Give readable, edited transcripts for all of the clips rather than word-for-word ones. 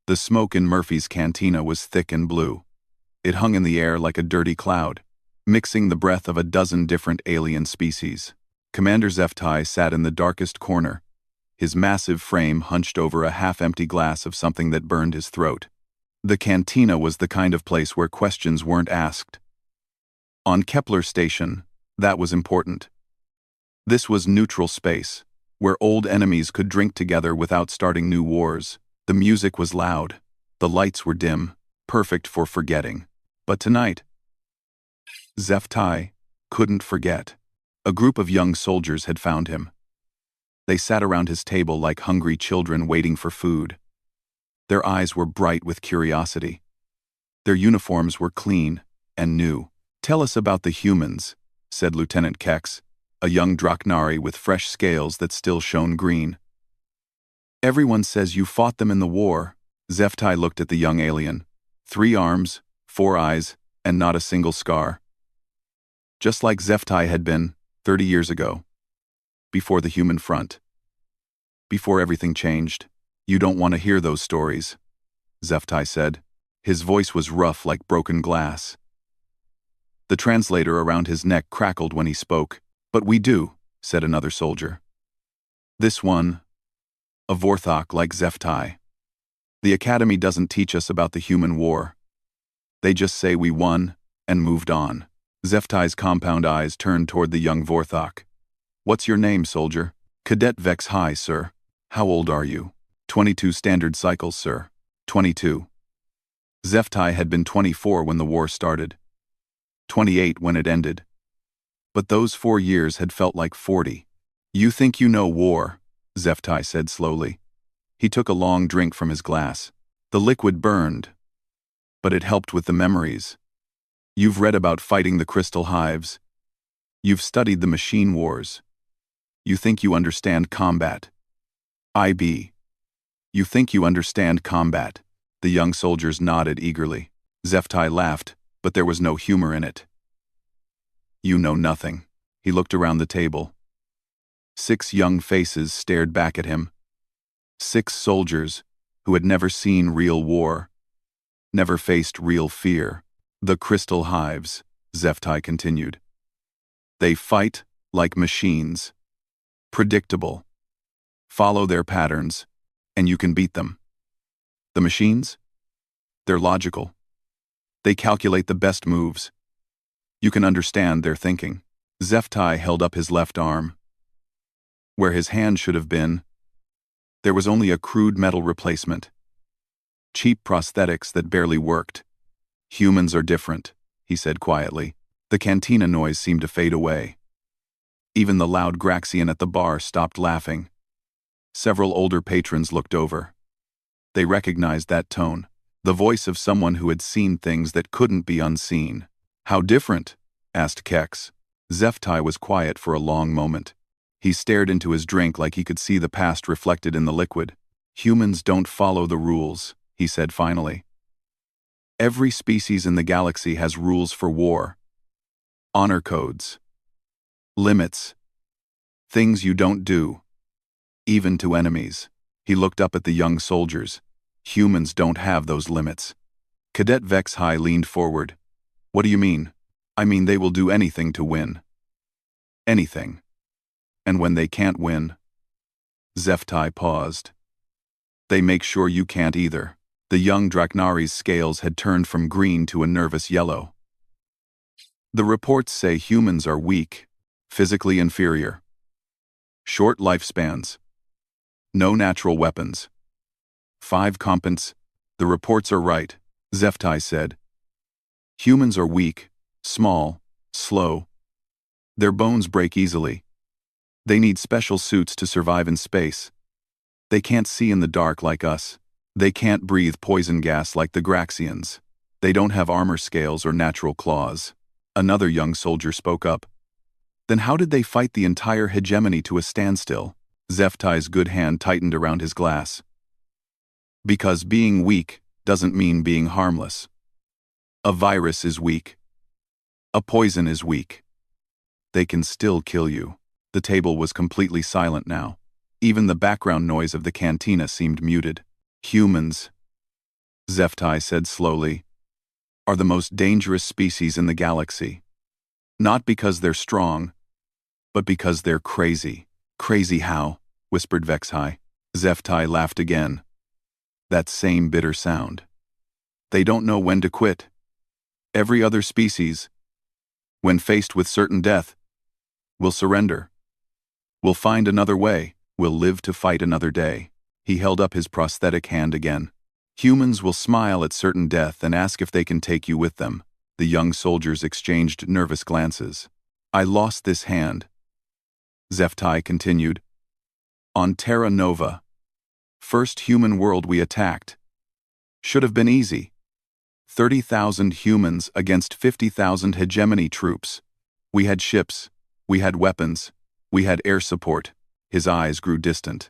The smoke in Murphy's cantina was thick and blue. It hung in the air like a dirty cloud, mixing the breath of a dozen different alien species. Commander HFY sat in the darkest corner, his massive frame hunched over a half-empty glass of something that burned his throat. The cantina was the kind of place where questions weren't asked. On Kepler Station, that was important. This was neutral space, where old enemies could drink together without starting new wars. The music was loud, the lights were dim, perfect for forgetting. But tonight, HFY couldn't forget. A group of young soldiers had found him. They sat around his table like hungry children waiting for food. Their eyes were bright with curiosity. Their uniforms were clean and new. "Tell us about the humans," said Lieutenant Kex, a young Draknari with fresh scales that still shone green. "Everyone says you fought them in the war." HFY looked at the young alien. 3 arms, 4 eyes, and not a single scar. Just like HFY had been 30 years ago. Before the human front. Before everything changed. "You don't want to hear those stories," HFY said. His voice was rough like broken glass. The translator around his neck crackled when he spoke. "But we do," said another soldier. "This one, a Vorthok like HFY. The Academy doesn't teach us about the human war. They just say we won and moved on." HFY's compound eyes turned toward the young Vorthok. "What's your name, soldier?" "Cadet Vex High, sir." "How old are you?" 22 standard cycles, sir." 22. HFY had been 24 when the war started. 28 when it ended. But those 4 years had felt like 40. "You think you know war," HFY said slowly. He took a long drink from his glass. The liquid burned, but it helped with the memories. "You've read about fighting the crystal hives. You've studied the machine wars. You think you understand combat. IB. You think you understand combat." The young soldiers nodded eagerly. HFY laughed, but there was no humor in it. "You know nothing." He looked around the table. 6 young faces stared back at him. 6 soldiers who had never seen real war, never faced real fear. "The crystal hives," HFY continued. "They fight like machines. Predictable. Follow their patterns, and you can beat them. The machines? They're logical. They calculate the best moves. You can understand their thinking." HFY held up his left arm. Where his hand should have been, there was only a crude metal replacement. Cheap prosthetics that barely worked. "Humans are different," he said quietly. The cantina noise seemed to fade away. Even the loud Graxian at the bar stopped laughing. Several older patrons looked over. They recognized that tone, the voice of someone who had seen things that couldn't be unseen. "How different?" asked Kex. HFY was quiet for a long moment. He stared into his drink like he could see the past reflected in the liquid. "Humans don't follow the rules," he said finally. "Every species in the galaxy has rules for war. Honor codes. Limits. Things you don't do. Even to enemies." He looked up at the young soldiers. "Humans don't have those limits." Cadet Vex High leaned forward. "What do you mean?" "I mean they will do anything to win. Anything. And when they can't win..." HFY paused. "They make sure you can't either." The young Draknari's scales had turned from green to a nervous yellow. "The reports say humans are weak, physically inferior. Short lifespans. No natural weapons. 5 compens. The reports are right," HFY said. "Humans are weak, small, slow. Their bones break easily. They need special suits to survive in space. They can't see in the dark like us. They can't breathe poison gas like the Graxians. They don't have armor scales or natural claws." Another young soldier spoke up. "Then how did they fight the entire hegemony to a standstill?" HFY's good hand tightened around his glass. "Because being weak doesn't mean being harmless. A virus is weak. A poison is weak. They can still kill you." The table was completely silent now. Even the background noise of the cantina seemed muted. "Humans," Zeftai said slowly, are the most dangerous species in the galaxy. Not because they're strong, but because they're crazy. Crazy how? Whispered Vexhai. Zeftai laughed again. That same bitter sound. They don't know when to quit. Every other species, when faced with certain death, will surrender. We'll find another way. We'll live to fight another day. He held up his prosthetic hand again. Humans will smile at certain death and ask if they can take you with them. The young soldiers exchanged nervous glances. I lost this hand, Zeftai continued. On Terra Nova. First human world we attacked. Should have been easy. 30,000 humans against 50,000 hegemony troops. We had ships. We had weapons. We had air support. His eyes grew distant.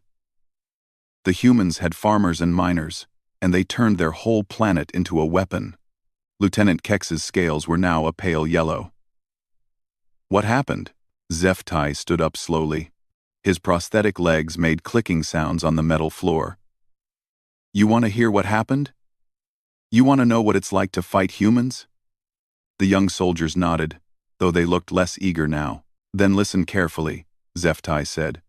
The humans had farmers and miners, and they turned their whole planet into a weapon. Lieutenant Kex's scales were now a pale yellow. What happened? Zeftai stood up slowly. His prosthetic legs made clicking sounds on the metal floor. You want to hear what happened? You want to know what it's like to fight humans? The young soldiers nodded, though they looked less eager now. Then listen carefully, Zeftai said.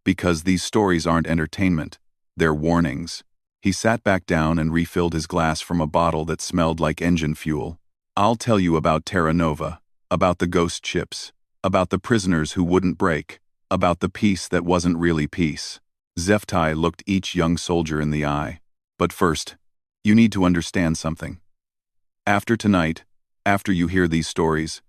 Because these stories aren't entertainment, they're warnings. He sat back down and refilled his glass from a bottle that smelled like engine fuel. I'll tell you about Terra Nova, about the ghost ships, about the prisoners who wouldn't break, about the peace that wasn't really peace. Zeftai looked each young soldier in the eye. But first, you need to understand something. After tonight, after you hear these stories,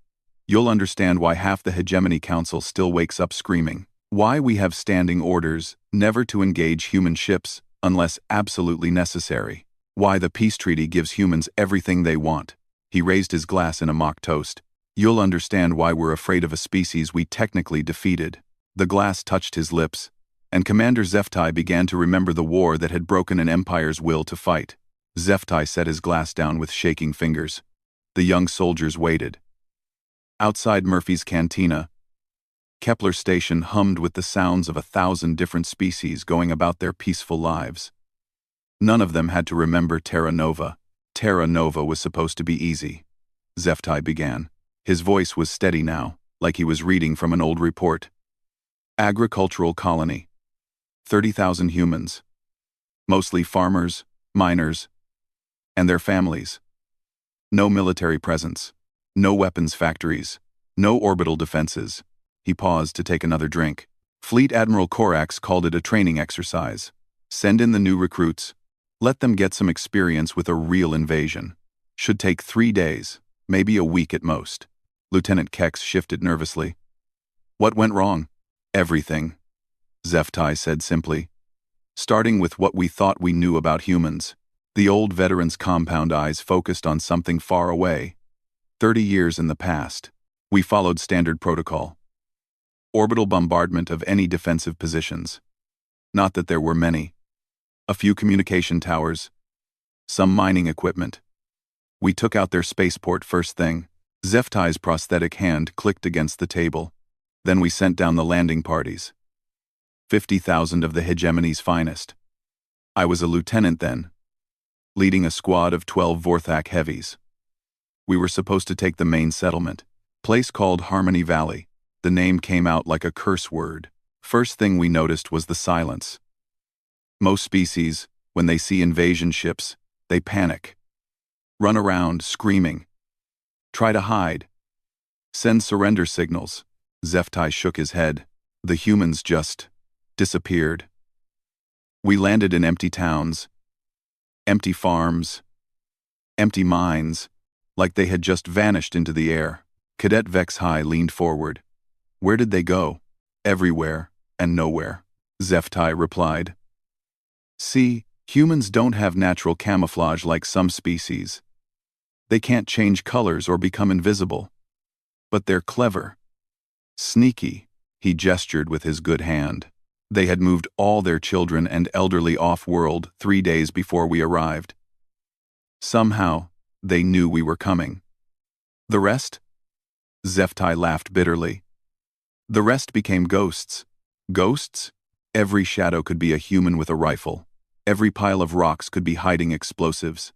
you'll understand why half the Hegemony Council still wakes up screaming. Why we have standing orders never to engage human ships unless absolutely necessary. Why the peace treaty gives humans everything they want. He raised his glass in a mock toast. You'll understand why we're afraid of a species we technically defeated. The glass touched his lips, and Commander Zeftai began to remember the war that had broken an empire's will to fight. Zeftai set his glass down with shaking fingers. The young soldiers waited. Outside Murphy's cantina, Kepler Station hummed with the sounds of 1,000 different species going about their peaceful lives. None of them had to remember Terra Nova. Terra Nova was supposed to be easy. Zeftai began. His voice was steady now, like he was reading from an old report. Agricultural colony. 30,000 humans. Mostly farmers, miners, and their families. No military presence. No weapons factories. No orbital defenses. He paused to take another drink. Fleet Admiral Korax called it a training exercise. Send in the new recruits. Let them get some experience with a real invasion. Should take 3 days, maybe a week at most. Lieutenant Kex shifted nervously. What went wrong? Everything, Zeftai said simply. Starting with what we thought we knew about humans. The old veteran's compound eyes focused on something far away. 30 years in the past. We followed standard protocol. Orbital bombardment of any defensive positions. Not that there were many. A few communication towers. Some mining equipment. We took out their spaceport first thing. Zeftai's prosthetic hand clicked against the table. Then we sent down the landing parties. 50,000 of the hegemony's finest. I was a lieutenant then, leading a squad of 12 Vorthak heavies. We were supposed to take the main settlement, place called Harmony Valley. The name came out like a curse word. First thing we noticed was the silence. Most species, when they see invasion ships, they panic. Run around, screaming. Try to hide. Send surrender signals. Zeftai shook his head. The humans just disappeared. We landed in empty towns, empty farms, empty mines, like they had just vanished into the air. Cadet Vexhai leaned forward. Where did they go? Everywhere and nowhere, Zeftai replied. See, humans don't have natural camouflage like some species. They can't change colors or become invisible. But they're clever. Sneaky, he gestured with his good hand. They had moved all their children and elderly off-world 3 days before we arrived. Somehow, they knew we were coming. The rest? Zeftai laughed bitterly. The rest became ghosts. Ghosts? Every shadow could be a human with a rifle. Every pile of rocks could be hiding explosives.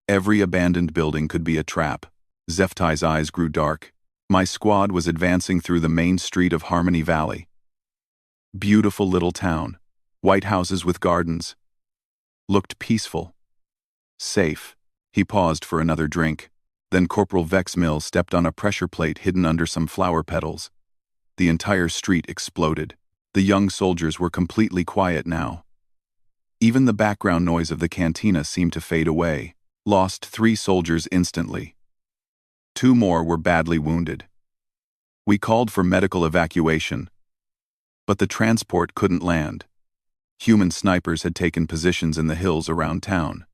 Every abandoned building could be a trap. Zeftai's eyes grew dark. My squad was advancing through the main street of Harmony Valley. Beautiful little town. White houses with gardens. Looked peaceful. Safe. He paused for another drink. Then Corporal Vexmill stepped on a pressure plate hidden under some flower petals. The entire street exploded. The young soldiers were completely quiet now. Even the background noise of the cantina seemed to fade away. Lost 3 soldiers instantly. 2 more were badly wounded. We called for medical evacuation, but the transport couldn't land. Human snipers had taken positions in the hills around town.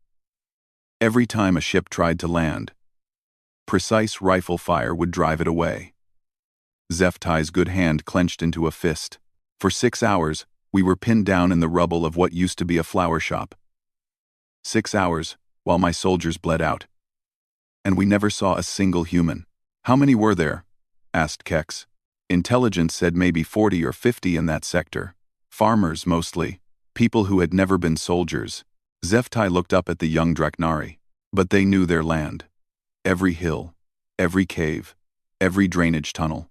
Every time a ship tried to land, precise rifle fire would drive it away. Zeftai's good hand clenched into a fist. For 6 hours, we were pinned down in the rubble of what used to be a flower shop. 6 hours, while my soldiers bled out. And we never saw a single human. How many were there? Asked Kex. Intelligence said maybe 40 or 50 in that sector. Farmers, mostly. People who had never been soldiers. Zeftai looked up at the young Draknari. But they knew their land. Every hill, every cave, every drainage tunnel.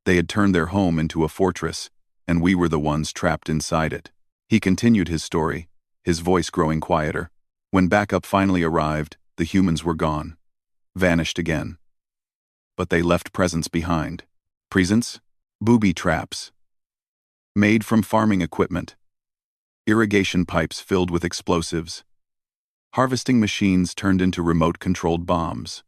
They had turned their home into a fortress, and we were the ones trapped inside it. He continued his story, his voice growing quieter. When backup finally arrived, the humans were gone. Vanished again. But they left presents behind. Presents? Booby traps. Made from farming equipment. Irrigation pipes filled with explosives. Harvesting machines turned into remote-controlled bombs.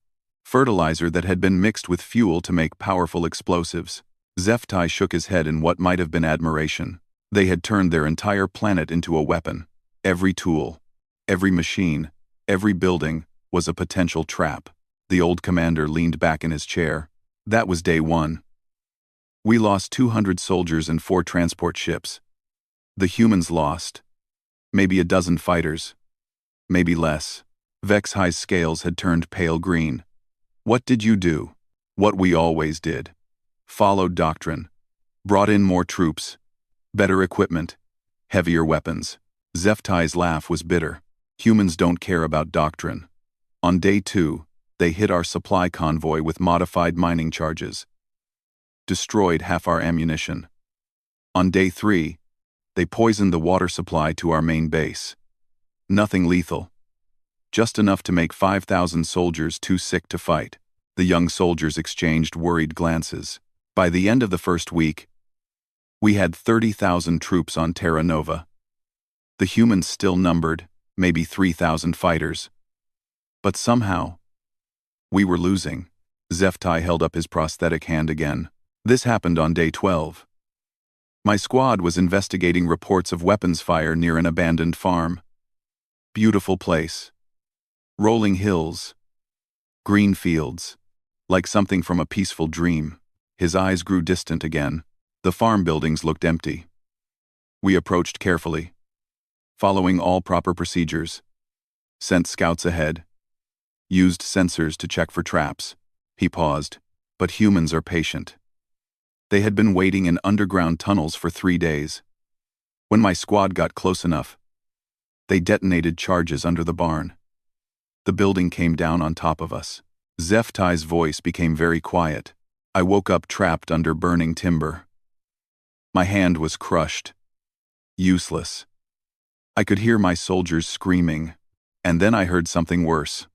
Fertilizer that had been mixed with fuel to make powerful explosives. Zeftai shook his head in what might have been admiration. They had turned their entire planet into a weapon. Every tool, every machine, every building was a potential trap. The old commander leaned back in his chair. That was day 1. We lost 200 soldiers and 4 transport ships. The humans lost. Maybe a dozen fighters. Maybe less. Vexhai's scales had turned pale green. What did you do? What we always did. Followed doctrine. Brought in more troops. Better equipment. Heavier weapons. Zeftai's laugh was bitter. Humans don't care about doctrine. On day 2, they hit our supply convoy with modified mining charges. Destroyed half our ammunition. On day 3, they poisoned the water supply to our main base. Nothing lethal. Just enough to make 5,000 soldiers too sick to fight. The young soldiers exchanged worried glances. By the end of the first week, we had 30,000 troops on Terra Nova. The humans still numbered, maybe 3,000 fighters. But somehow, we were losing. Zeftai held up his prosthetic hand again. This happened on day 12. My squad was investigating reports of weapons fire near an abandoned farm. Beautiful place. Rolling hills. Green fields. Like something from a peaceful dream. His eyes grew distant again. The farm buildings looked empty. We approached carefully, following all proper procedures. Sent scouts ahead. Used sensors to check for traps. He paused. But humans are patient. They had been waiting in underground tunnels for 3 days. When my squad got close enough, they detonated charges under the barn. The building came down on top of us. Zeftai's voice became very quiet. I woke up trapped under burning timber. My hand was crushed. Useless. I could hear my soldiers screaming, and then I heard something worse.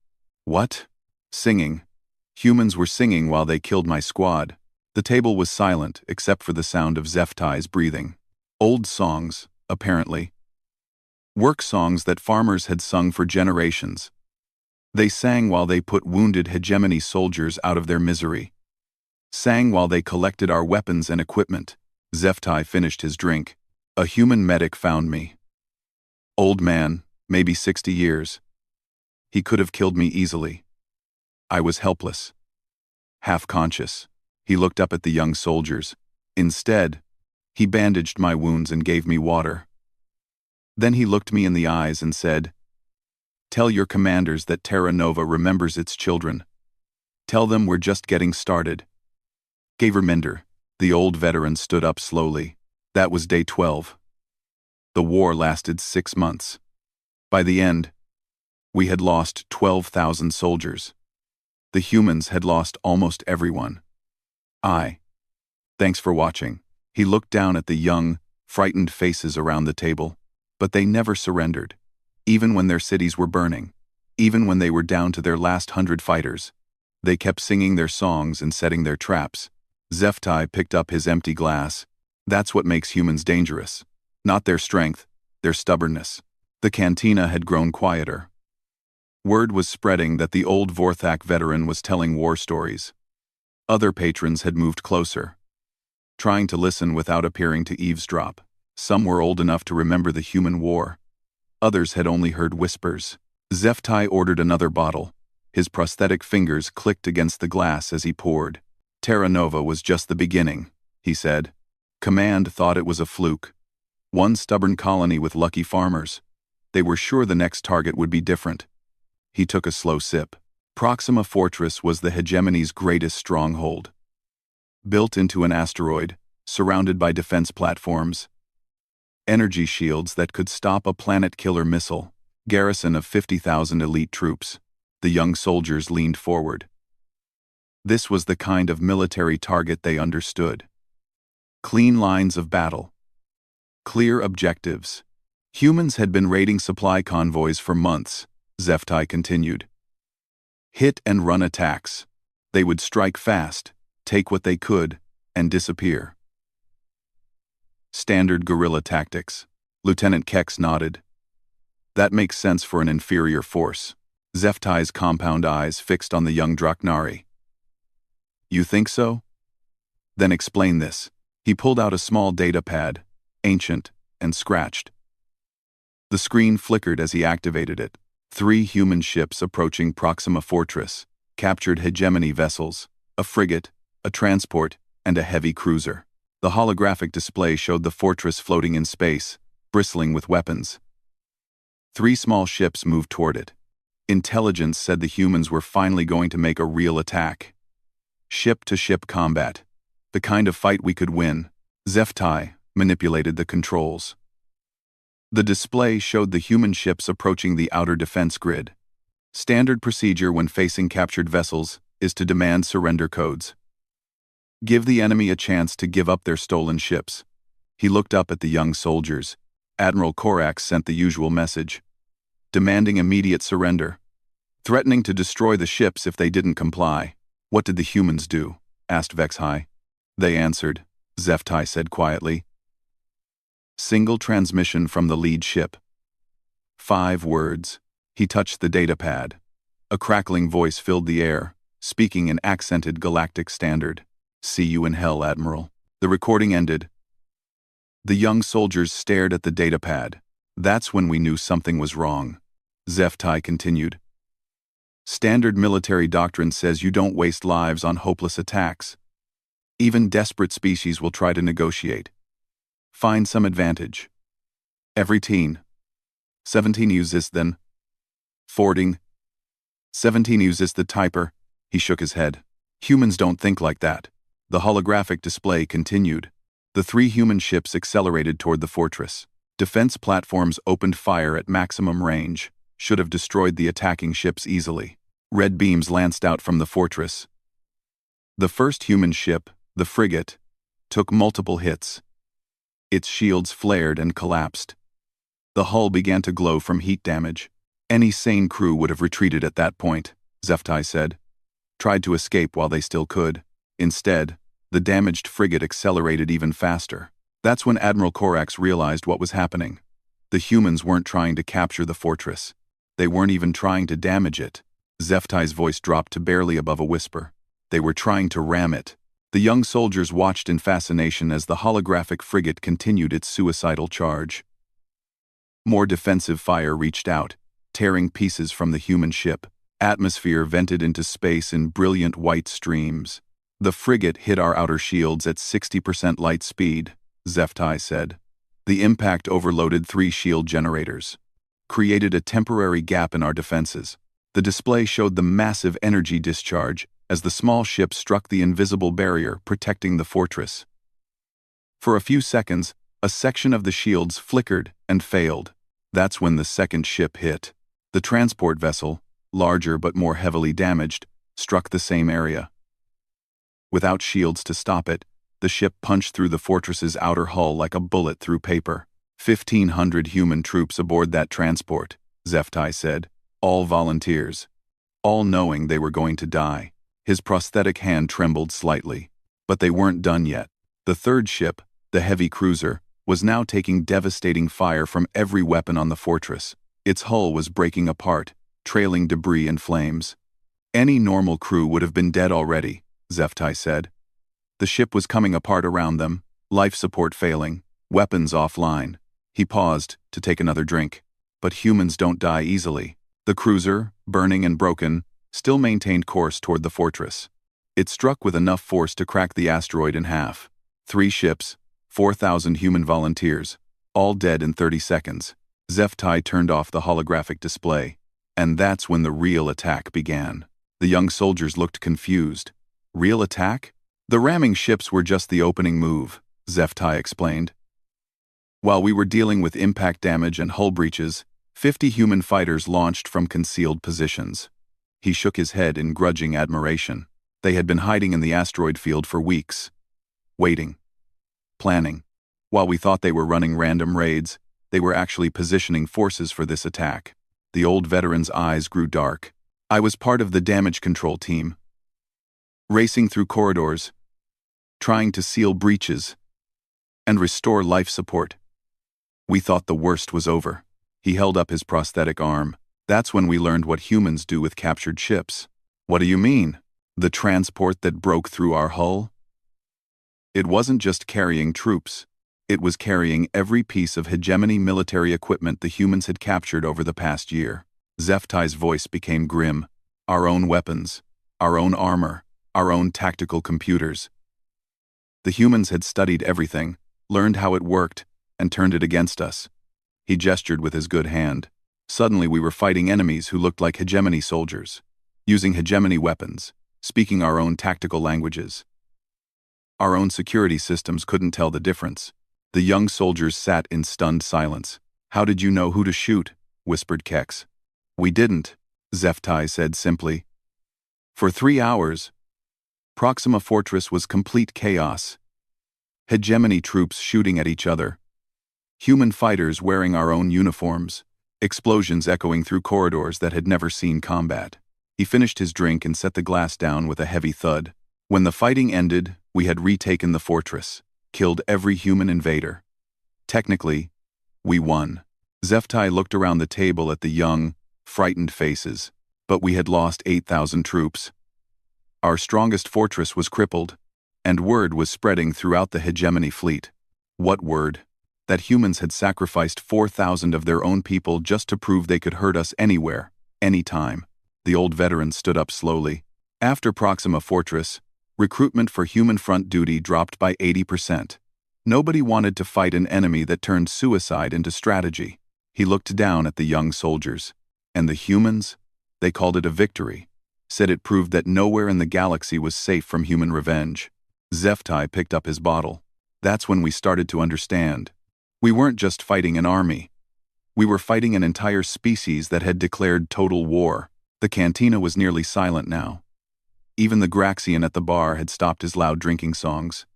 What? Singing. Humans were singing while they killed my squad. The table was silent except for the sound of Zeftai's breathing. Old songs, apparently. Work songs that farmers had sung for generations. They sang while they put wounded hegemony soldiers out of their misery. Sang while they collected our weapons and equipment. Zeftai finished his drink. A human medic found me. Old man, maybe 60 years. He could have killed me easily. I was helpless. Half-conscious. He looked up at the young soldiers. Instead, he bandaged my wounds and gave me water. Then he looked me in the eyes and said, "Tell your commanders that Terra Nova remembers its children. Tell them we're just getting started." Gaverminder, the old veteran, stood up slowly. That was day 12. The war lasted 6 months. By the end, We had lost 12,000 soldiers. The humans had lost almost everyone. Thanks for watching. He looked down at the young, frightened faces around the table. But they never surrendered. Even when their cities were burning. Even when they were down to their last 100 fighters. They kept singing their songs and setting their traps. HFY picked up his empty glass. That's what makes humans dangerous. Not their strength, their stubbornness. The cantina had grown quieter. Word was spreading that the old Vorthak veteran was telling war stories. Other patrons had moved closer, trying to listen without appearing to eavesdrop. Some were old enough to remember the human war. Others had only heard whispers. HFY ordered another bottle. His prosthetic fingers clicked against the glass as he poured. Terra Nova was just the beginning, he said. Command thought it was a fluke. One stubborn colony with lucky farmers. They were sure the next target would be different. He took a slow sip. Proxima Fortress was the hegemony's greatest stronghold. Built into an asteroid, surrounded by defense platforms, energy shields that could stop a planet-killer missile, garrison of 50,000 elite troops. The young soldiers leaned forward. This was the kind of military target they understood. Clean lines of battle. Clear objectives. Humans had been raiding supply convoys for months, HFY continued. Hit and run attacks. They would strike fast, take what they could, and disappear. Standard guerrilla tactics. Lieutenant Kex nodded. That makes sense for an inferior force. HFY's compound eyes fixed on the young Draknari. You think so? Then explain this. He pulled out a small data pad, ancient and scratched. The screen flickered as he activated it. 3 human ships approaching Proxima Fortress, captured hegemony vessels, a frigate, a transport, and a heavy cruiser. The holographic display showed the fortress floating in space, bristling with weapons. 3 small ships moved toward it. Intelligence said the humans were finally going to make a real attack. Ship-to-ship combat. The kind of fight we could win. HFY manipulated the controls. The display showed the human ships approaching the outer defense grid. Standard procedure when facing captured vessels is to demand surrender codes. Give the enemy a chance to give up their stolen ships. He looked up at the young soldiers. Admiral Korax sent the usual message. Demanding immediate surrender. Threatening to destroy the ships if they didn't comply. What did the humans do? Asked HFY. They answered, HFY said quietly. Single transmission from the lead ship. 5 words. He touched the data pad. A crackling voice filled the air, speaking in accented galactic standard. See you in hell, Admiral. The recording ended. The young soldiers stared at the data pad. That's when we knew something was wrong. HFY continued. Standard military doctrine says you don't waste lives on hopeless attacks. Even desperate species will try to negotiate. Find some advantage. Every teen. 17 uses then. Fording. 17 uses the typer. He shook his head. Humans don't think like that. The holographic display continued. The 3 human ships accelerated toward the fortress. Defense platforms opened fire at maximum range, should have destroyed the attacking ships easily. Red beams lanced out from the fortress. The first human ship, the frigate, took multiple hits. Its shields flared and collapsed. The hull began to glow from heat damage. Any sane crew would have retreated at that point, HFY said. Tried to escape while they still could. Instead, the damaged frigate accelerated even faster. That's when Admiral Korax realized what was happening. The humans weren't trying to capture the fortress. They weren't even trying to damage it. HFY's voice dropped to barely above a whisper. They were trying to ram it. The young soldiers watched in fascination as the holographic frigate continued its suicidal charge. More defensive fire reached out, tearing pieces from the human ship. Atmosphere vented into space in brilliant white streams. The frigate hit our outer shields at 60% light speed, HFY said. The impact overloaded 3 shield generators. Created a temporary gap in our defenses. The display showed the massive energy discharge as the small ship struck the invisible barrier protecting the fortress. For a few seconds, a section of the shields flickered and failed. That's when the second ship hit. The transport vessel, larger but more heavily damaged, struck the same area. Without shields to stop it, the ship punched through the fortress's outer hull like a bullet through paper. 1,500 human troops aboard that transport, HFY said, all volunteers, all knowing they were going to die. His prosthetic hand trembled slightly. But they weren't done yet. The third ship, the heavy cruiser, was now taking devastating fire from every weapon on the fortress. Its hull was breaking apart, trailing debris and flames. Any normal crew would have been dead already, HFY said. The ship was coming apart around them, life support failing, weapons offline. He paused to take another drink. But humans don't die easily. The cruiser, burning and broken, still maintained course toward the fortress. It struck with enough force to crack the asteroid in half. 3 ships, 4,000 human volunteers, all dead in 30 seconds. HFY turned off the holographic display. And that's when the real attack began. The young soldiers looked confused. Real attack? The ramming ships were just the opening move, HFY explained. While we were dealing with impact damage and hull breaches, 50 human fighters launched from concealed positions. He shook his head in grudging admiration. They had been hiding in the asteroid field for weeks. Waiting. Planning. While we thought they were running random raids, they were actually positioning forces for this attack. The old veteran's eyes grew dark. I was part of the damage control team. Racing through corridors, trying to seal breaches, and restore life support. We thought the worst was over. He held up his prosthetic arm. That's when we learned what humans do with captured ships. What do you mean? The transport that broke through our hull? It wasn't just carrying troops. It was carrying every piece of hegemony military equipment the humans had captured over the past year. HFY's voice became grim. Our own weapons, our own armor, our own tactical computers. The humans had studied everything, learned how it worked, and turned it against us. He gestured with his good hand. Suddenly we were fighting enemies who looked like hegemony soldiers, using hegemony weapons, speaking our own tactical languages. Our own security systems couldn't tell the difference. The young soldiers sat in stunned silence. How did you know who to shoot? Whispered Kex. We didn't, HFY said simply. For 3 hours, Proxima Fortress was complete chaos. Hegemony troops shooting at each other. Human fighters wearing our own uniforms. Explosions echoing through corridors that had never seen combat. He finished his drink and set the glass down with a heavy thud. When the fighting ended, we had retaken the fortress, killed every human invader. Technically, we won. HFY looked around the table at the young, frightened faces, but we had lost 8,000 troops. Our strongest fortress was crippled, and word was spreading throughout the hegemony fleet. What word? That humans had sacrificed 4,000 of their own people just to prove they could hurt us anywhere, anytime. The old veteran stood up slowly. After Proxima Fortress, recruitment for human front duty dropped by 80%. Nobody wanted to fight an enemy that turned suicide into strategy. He looked down at the young soldiers. And the humans? They called it a victory. Said it proved that nowhere in the galaxy was safe from human revenge. HFY picked up his bottle. That's when we started to understand. We weren't just fighting an army. We were fighting an entire species that had declared total war. The cantina was nearly silent now. Even the Graxian at the bar had stopped his loud drinking songs.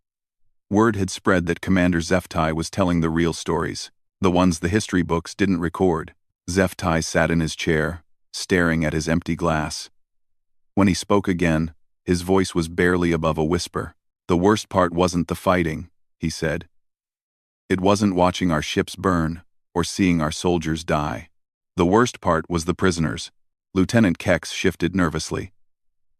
Word had spread that Commander HFY was telling the real stories, the ones the history books didn't record. HFY sat in his chair, staring at his empty glass. When he spoke again, his voice was barely above a whisper. The worst part wasn't the fighting, he said. It wasn't watching our ships burn, or seeing our soldiers die. The worst part was the prisoners. Lieutenant Kex shifted nervously.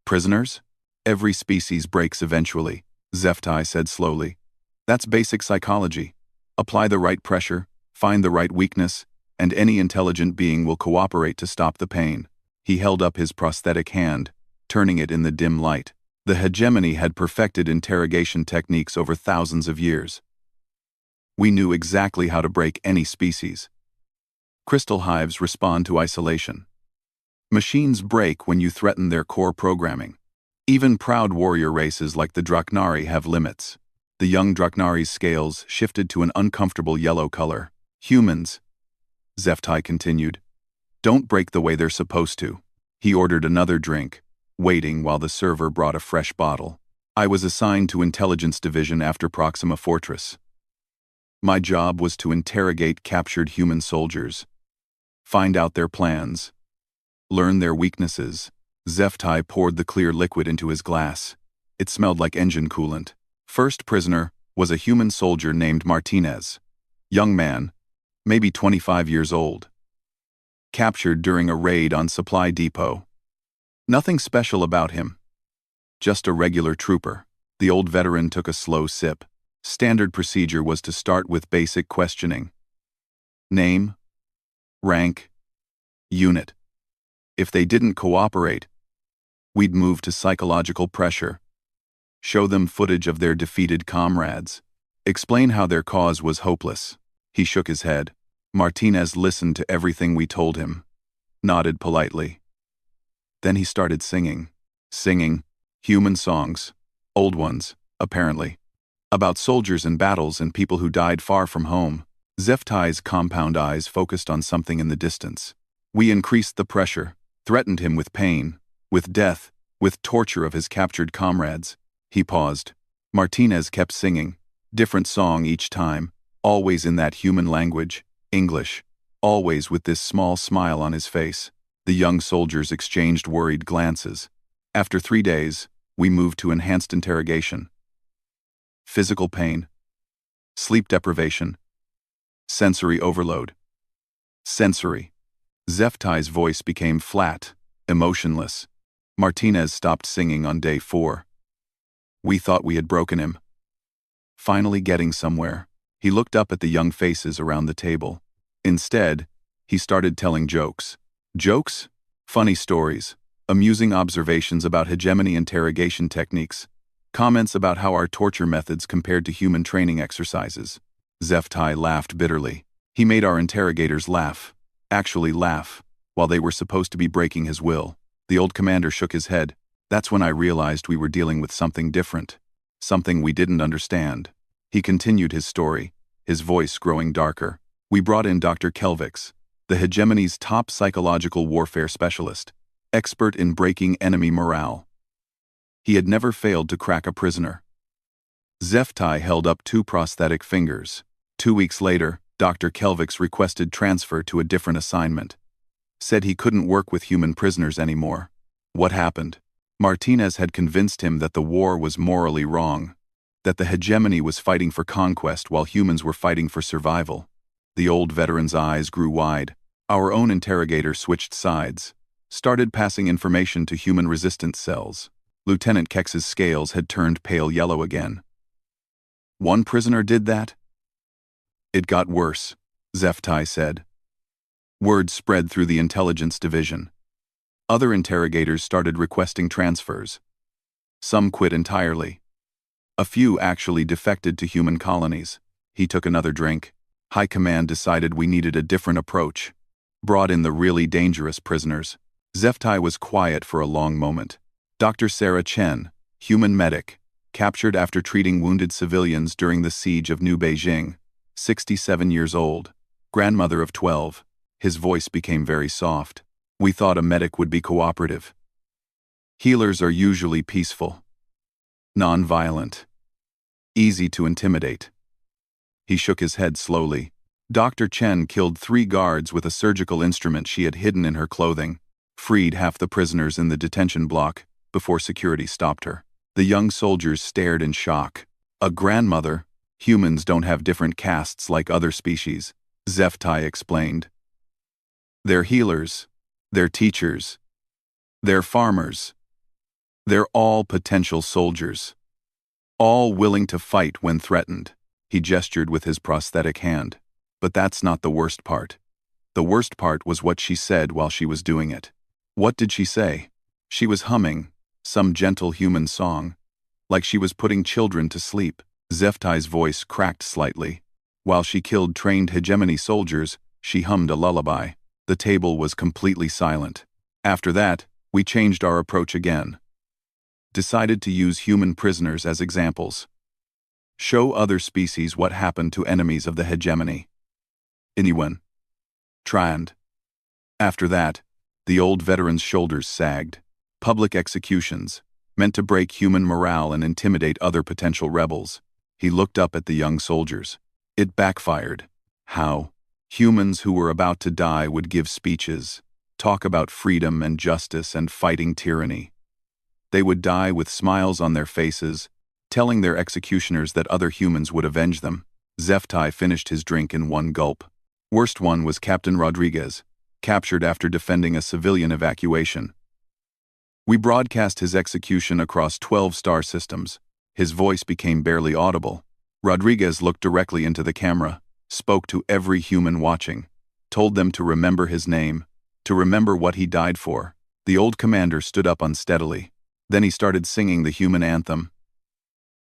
Prisoners? Every species breaks eventually, HFY said slowly. That's basic psychology. Apply the right pressure, find the right weakness, and any intelligent being will cooperate to stop the pain. He held up his prosthetic hand, turning it in the dim light. The hegemony had perfected interrogation techniques over thousands of years. We knew exactly how to break any species. Crystal hives respond to isolation. Machines break when you threaten their core programming. Even proud warrior races like the Draknari have limits. The young Draknari's scales shifted to an uncomfortable yellow color. Humans, HFY continued, Don't break the way they're supposed to. He ordered another drink, waiting while the server brought a fresh bottle. I was assigned to Intelligence Division after Proxima Fortress. My job was to interrogate captured human soldiers, find out their plans, learn their weaknesses. HFY poured the clear liquid into his glass. It smelled like engine coolant. First prisoner was a human soldier named Martinez. Young man, maybe 25 years old. Captured during a raid on Supply Depot. Nothing special about him. Just a regular trooper. The old veteran took a slow sip. Standard procedure was to start with basic questioning. Name, rank, unit. If they didn't cooperate, we'd move to psychological pressure. Show them footage of their defeated comrades. Explain how their cause was hopeless. He shook his head. Martinez listened to everything we told him, nodded politely. Then he started singing. Singing human songs, old ones, apparently, about soldiers and battles and people who died far from home. HFY's compound eyes focused on something in the distance. We increased the pressure, threatened him with pain, with death, with torture of his captured comrades. He paused. Martinez kept singing, different song each time, always in that human language, English, always with this small smile on his face. The young soldiers exchanged worried glances. After 3 days, we moved to enhanced interrogation. Physical pain, sleep deprivation, sensory overload. Sensory. HFY's voice became flat, emotionless. Martinez stopped singing on day 4. We thought we had broken him. Finally getting somewhere, he looked up at the young faces around the table. Instead, he started telling jokes. Jokes? Funny stories, amusing observations about hegemony interrogation techniques, comments about how our torture methods compared to human training exercises. HFY laughed bitterly. He made our interrogators laugh, actually laugh, while they were supposed to be breaking his will. The old commander shook his head. That's when I realized we were dealing with something different, something we didn't understand. He continued his story, his voice growing darker. We brought in Dr. Kelvix, the hegemony's top psychological warfare specialist, expert in breaking enemy morale. He had never failed to crack a prisoner. HFY held up 2 prosthetic fingers. 2 weeks later, Dr. Kelvix requested transfer to a different assignment. Said he couldn't work with human prisoners anymore. What happened? Martinez had convinced him that the war was morally wrong, that the hegemony was fighting for conquest while humans were fighting for survival. The old veteran's eyes grew wide. Our own interrogator switched sides, started passing information to human resistance cells. Lieutenant Kex's scales had turned pale yellow again. One prisoner did that? It got worse, HFY said. Word spread through the intelligence division. Other interrogators started requesting transfers. Some quit entirely. A few actually defected to human colonies. He took another drink. High Command decided we needed a different approach. Brought in the really dangerous prisoners. HFY was quiet for a long moment. Dr. Sarah Chen, human medic, captured after treating wounded civilians during the siege of New Beijing, 67 years old, grandmother of 12. His voice became very soft. We thought a medic would be cooperative. Healers are usually peaceful, non-violent, easy to intimidate. He shook his head slowly. Dr. Chen killed 3 guards with a surgical instrument she had hidden in her clothing, freed half the prisoners in the detention block before security stopped her. The young soldiers stared in shock. A grandmother? Humans don't have different castes like other species, HFY explained. They're healers, they're teachers, they're farmers. They're all potential soldiers, all willing to fight when threatened. He gestured with his prosthetic hand. But that's not the worst part. The worst part was what she said while she was doing it. What did she say? She was humming some gentle human song, like she was putting children to sleep. HFY's voice cracked slightly. While she killed trained hegemony soldiers, she hummed a lullaby. The table was completely silent. After that, we changed our approach again. Decided to use human prisoners as examples. Show other species what happened to enemies of the hegemony. Anyone. Trand. After that, the old veteran's shoulders sagged. Public executions, meant to break human morale and intimidate other potential rebels. He looked up at the young soldiers. It backfired. How? Humans who were about to die would give speeches, talk about freedom and justice and fighting tyranny. They would die with smiles on their faces, telling their executioners that other humans would avenge them. HFY finished his drink in one gulp. Worst one was Captain Rodriguez, captured after defending a civilian evacuation. We broadcast his execution across 12 star systems. His voice became barely audible. Rodriguez looked directly into the camera, spoke to every human watching, told them to remember his name, to remember what he died for. The old commander stood up unsteadily. Then he started singing the human anthem.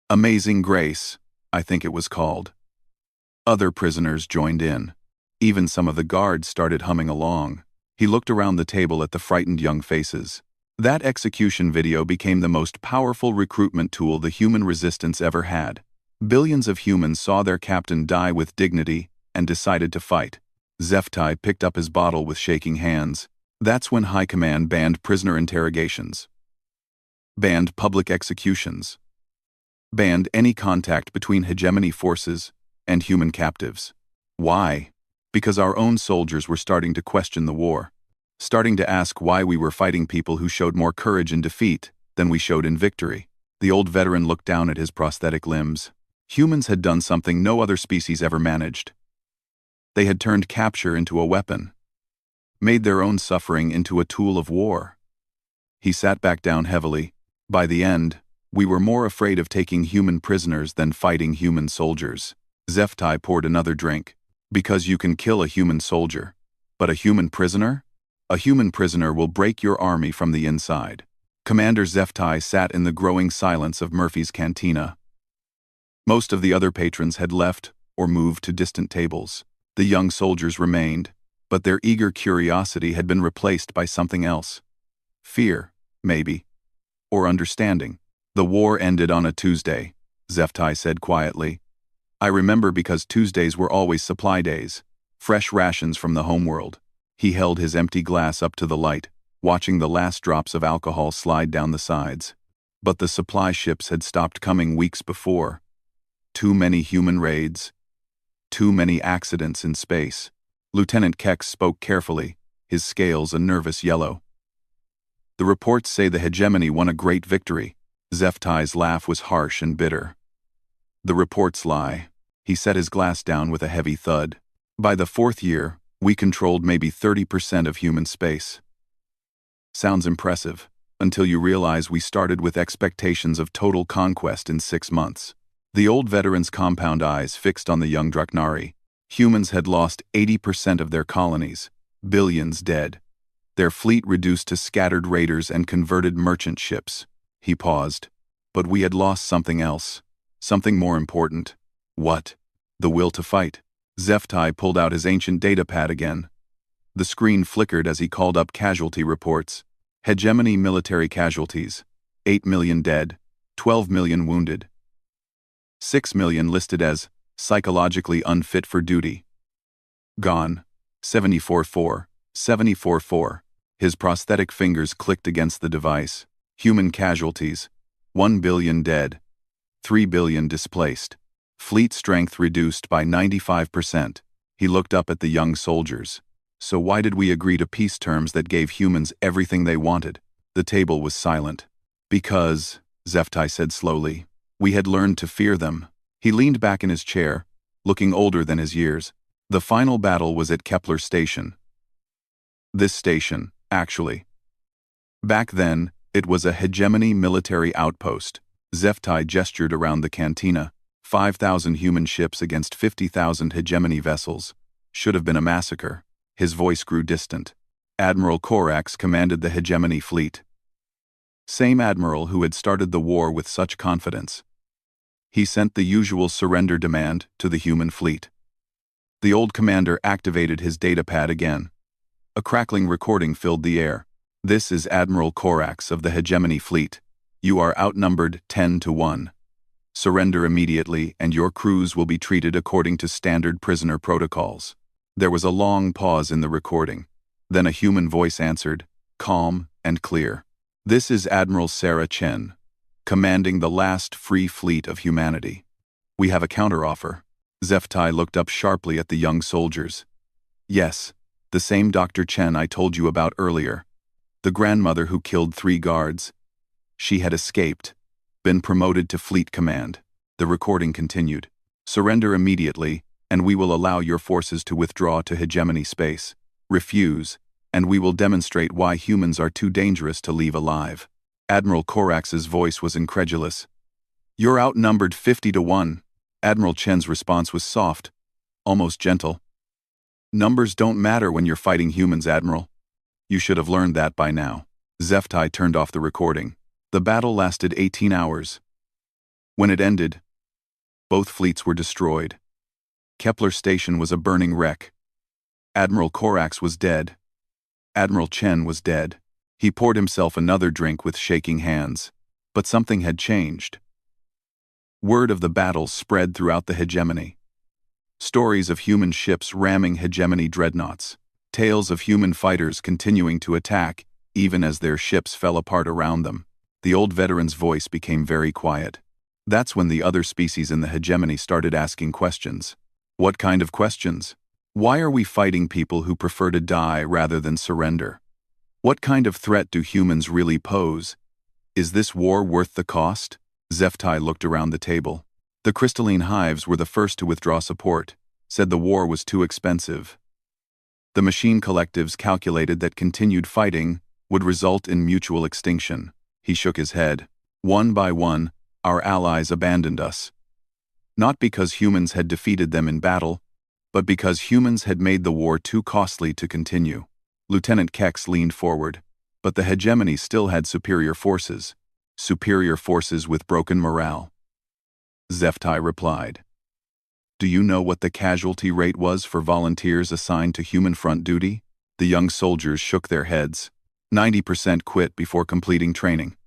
Amazing Grace, I think it was called. Other prisoners joined in. Even some of the guards started humming along. He looked around the table at the frightened young faces. That execution video became the most powerful recruitment tool the human resistance ever had. Billions of humans saw their captain die with dignity and decided to fight. HFY picked up his bottle with shaking hands. That's when High Command banned prisoner interrogations, banned public executions, banned any contact between hegemony forces and human captives. Why? Because our own soldiers were starting to question the war, starting to ask why we were fighting people who showed more courage in defeat than we showed in victory. The old veteran looked down at his prosthetic limbs. Humans had done something no other species ever managed. They had turned capture into a weapon, made their own suffering into a tool of war. He sat back down heavily. By the end, we were more afraid of taking human prisoners than fighting human soldiers. HFY poured another drink. Because you can kill a human soldier, but a human prisoner? A human prisoner will break your army from the inside. Commander HFY sat in the growing silence of Murphy's cantina. Most of the other patrons had left or moved to distant tables. The young soldiers remained, but their eager curiosity had been replaced by something else. Fear, maybe. Or understanding. The war ended on a Tuesday, HFY said quietly. I remember because Tuesdays were always supply days, fresh rations from the homeworld. He held his empty glass up to the light, watching the last drops of alcohol slide down the sides. But the supply ships had stopped coming weeks before. Too many human raids. Too many accidents in space. Lieutenant Kex spoke carefully, his scales a nervous yellow. The reports say the hegemony won a great victory. HFY's laugh was harsh and bitter. The reports lie. He set his glass down with a heavy thud. By the 4th year, we controlled maybe 30% of human space. Sounds impressive, until you realize we started with expectations of total conquest in 6 months. The old veteran's compound eyes fixed on the young Draknari. Humans had lost 80% of their colonies, billions dead. Their fleet reduced to scattered raiders and converted merchant ships. He paused. But we had lost something else. Something more important. What? The will to fight. HFY pulled out his ancient datapad again. The screen flickered as he called up casualty reports. Hegemony military casualties. 8 million dead. 12 million wounded. 6 million listed as psychologically unfit for duty. Gone. 74-4. 74-4. His prosthetic fingers clicked against the device. Human casualties. 1 billion dead. 3 billion displaced. Fleet strength reduced by 95%. He looked up at the young soldiers. So why did we agree to peace terms that gave humans everything they wanted? The table was silent. Because, HFY said slowly, we had learned to fear them. He leaned back in his chair, looking older than his years. The final battle was at Kepler Station. This station, actually. Back then, it was a hegemony military outpost. HFY gestured around the cantina. 5,000 human ships against 50,000 hegemony vessels. Should have been a massacre. His voice grew distant. Admiral Corax commanded the hegemony fleet. Same admiral who had started the war with such confidence. He sent the usual surrender demand to the human fleet. The old commander activated his datapad again. A crackling recording filled the air. This is Admiral Corax of the hegemony fleet. You are outnumbered 10-1. Surrender immediately and your crews will be treated according to standard prisoner protocols. There was a long pause in the recording. Then a human voice answered, calm and clear. "This is Admiral Sarah Chen, commanding the last free fleet of humanity. We have a counteroffer." Zeftai looked up sharply at the young soldiers. "Yes, the same Dr. Chen I told you about earlier. The grandmother who killed 3 guards. She had escaped, been promoted to fleet command." The recording continued. "Surrender immediately, and we will allow your forces to withdraw to hegemony space. Refuse, and we will demonstrate why humans are too dangerous to leave alive." Admiral Korax's voice was incredulous. "You're outnumbered 50-1. Admiral Chen's response was soft, almost gentle. "Numbers don't matter when you're fighting humans, Admiral. You should have learned that by now." Zeftai turned off the recording. The battle lasted 18 hours. When it ended, both fleets were destroyed. Kepler Station was a burning wreck. Admiral Korax was dead. Admiral Chen was dead. He poured himself another drink with shaking hands. But something had changed. Word of the battle spread throughout the hegemony. Stories of human ships ramming hegemony dreadnoughts. Tales of human fighters continuing to attack, even as their ships fell apart around them. The old veteran's voice became very quiet. That's when the other species in the hegemony started asking questions. What kind of questions? Why are we fighting people who prefer to die rather than surrender? What kind of threat do humans really pose? Is this war worth the cost? Zeftai looked around the table. The crystalline hives were the first to withdraw support, said the war was too expensive. The machine collectives calculated that continued fighting would result in mutual extinction. He shook his head. One by one, our allies abandoned us. Not because humans had defeated them in battle, but because humans had made the war too costly to continue. Lieutenant Kex leaned forward, but the hegemony still had superior forces with broken morale. Zeftai replied. "Do you know what the casualty rate was for volunteers assigned to human front duty?" The young soldiers shook their heads. 90% quit before completing training.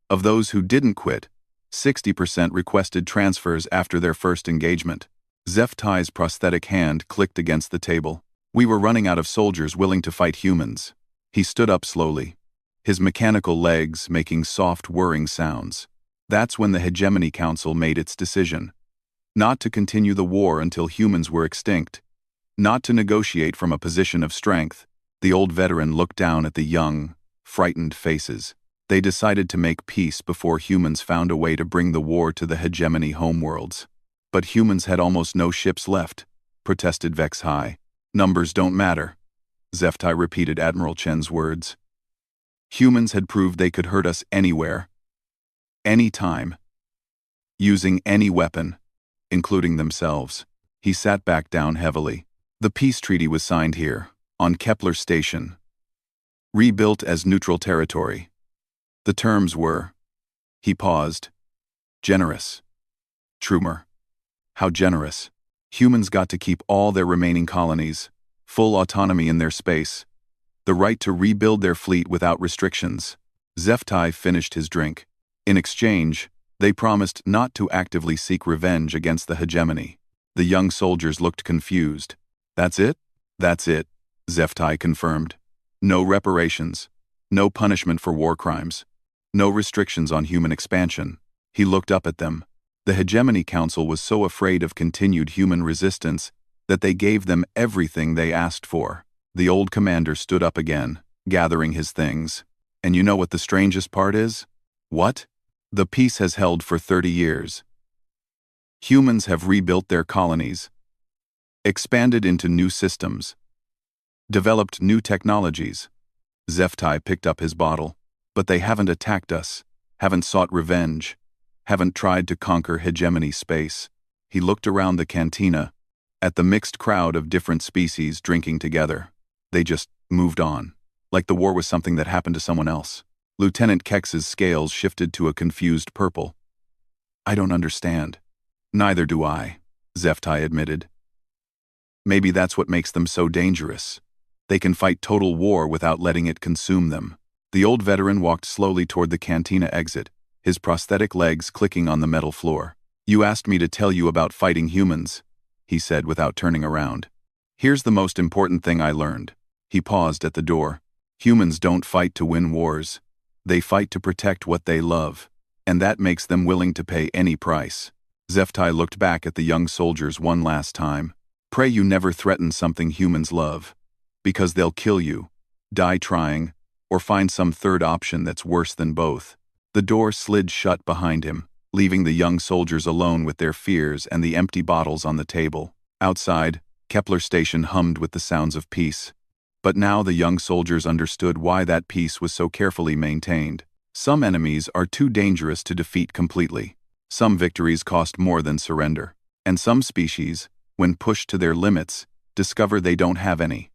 Of those who didn't quit, 60% requested transfers after their first engagement. Zeftai's prosthetic hand clicked against the table. "We were running out of soldiers willing to fight humans." He stood up slowly, his mechanical legs making soft whirring sounds. That's when the Hegemony Council made its decision. Not to continue the war until humans were extinct. Not to negotiate from a position of strength. The old veteran looked down at the young, frightened faces. They decided to make peace before humans found a way to bring the war to the hegemony homeworlds. "But humans had almost no ships left," protested Vex High. "Numbers don't matter." Zeftai repeated Admiral Chen's words. "Humans had proved they could hurt us anywhere, any time, using any weapon, including themselves." He sat back down heavily. "The peace treaty was signed here, on Kepler Station, rebuilt as neutral territory. The terms were..." He paused. "Generous. Trumer. How generous. Humans got to keep all their remaining colonies, full autonomy in their space, the right to rebuild their fleet without restrictions." Zeftai finished his drink. In exchange, they promised not to actively seek revenge against the hegemony. The young soldiers looked confused. "That's it?" "That's it," Zeftai confirmed. "No reparations, no punishment for war crimes, no restrictions on human expansion." He looked up at them. The Hegemony Council was so afraid of continued human resistance that they gave them everything they asked for. The old commander stood up again, gathering his things. "And you know what the strangest part is?" "What?" "The peace has held for 30 years. Humans have rebuilt their colonies, expanded into new systems, developed new technologies." Zeftai picked up his bottle. "But they haven't attacked us, haven't sought revenge, haven't tried to conquer hegemony space." He looked around the cantina, at the mixed crowd of different species drinking together. They just moved on, like the war was something that happened to someone else. Lieutenant Kex's scales shifted to a confused purple. "I don't understand." "Neither do I," Zeftai admitted. "Maybe that's what makes them so dangerous. They can fight total war without letting it consume them." The old veteran walked slowly toward the cantina exit, his prosthetic legs clicking on the metal floor. "You asked me to tell you about fighting humans," he said without turning around. "Here's the most important thing I learned. He paused at the door. Humans don't fight to win wars. They fight to protect what they love, and that makes them willing to pay any price. Zeftai looked back at the young soldiers one last time. Pray you never threaten something humans love, because they'll kill you, die trying, or find some third option that's worse than both. The door slid shut behind him, leaving the young soldiers alone with their fears and the empty bottles on the table. Outside, Kepler Station hummed with the sounds of peace. But now the young soldiers understood why that peace was so carefully maintained. Some enemies are too dangerous to defeat completely. Some victories cost more than surrender. And some species, when pushed to their limits, discover they don't have any.